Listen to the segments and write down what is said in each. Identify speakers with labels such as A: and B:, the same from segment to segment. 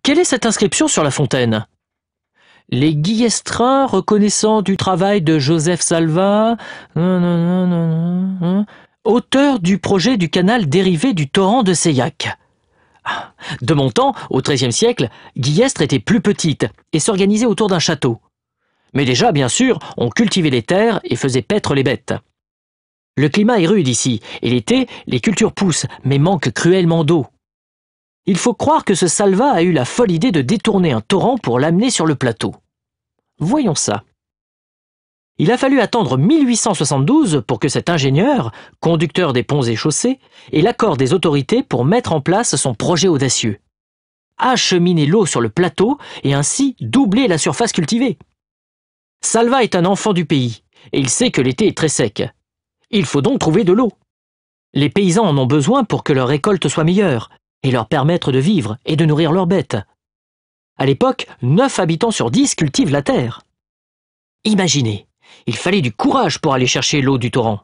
A: Quelle est cette inscription sur la fontaine? Les Guillestrins, reconnaissant du travail de Joseph Salvat, auteur du projet du canal dérivé du torrent de Seillac. De mon temps, au XIIIe siècle, Guillestre était plus petite et s'organisait autour d'un château. Mais déjà, bien sûr, on cultivait les terres et faisait paître les bêtes. Le climat est rude ici, et l'été, les cultures poussent, mais manquent cruellement d'eau. Il faut croire que ce Salvat a eu la folle idée de détourner un torrent pour l'amener sur le plateau. Voyons ça. Il a fallu attendre 1872 pour que cet ingénieur, conducteur des ponts et chaussées, ait l'accord des autorités pour mettre en place son projet audacieux. Acheminer l'eau sur le plateau et ainsi doubler la surface cultivée. Salvat est un enfant du pays, et il sait que l'été est très sec. Il faut donc trouver de l'eau. Les paysans en ont besoin pour que leur récolte soit meilleure, et leur permettre de vivre et de nourrir leurs bêtes. À l'époque, 9 habitants sur 10 cultivent la terre. Imaginez, il fallait du courage pour aller chercher l'eau du torrent.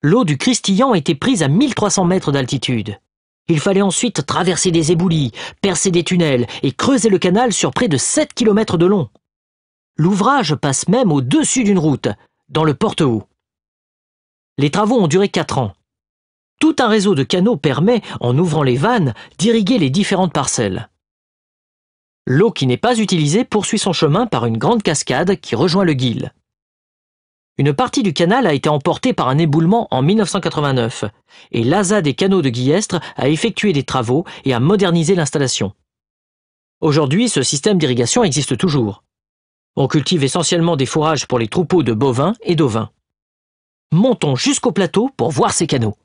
A: L'eau du Cristillan était prise à 1300 mètres d'altitude. Il fallait ensuite traverser des éboulis, percer des tunnels et creuser le canal sur près de 7 km de long. L'ouvrage passe même au-dessus d'une route, dans le Portehaut. Les travaux ont duré 4 ans. Tout un réseau de canaux permet, en ouvrant les vannes, d'irriguer les différentes parcelles. L'eau qui n'est pas utilisée poursuit son chemin par une grande cascade qui rejoint le Guil. Une partie du canal a été emportée par un éboulement en 1989 et l'ASA des canaux de Guillestre a effectué des travaux et a modernisé l'installation. Aujourd'hui, ce système d'irrigation existe toujours. On cultive essentiellement des fourrages pour les troupeaux de bovins et d'ovins. Montons jusqu'au plateau pour voir ces canaux.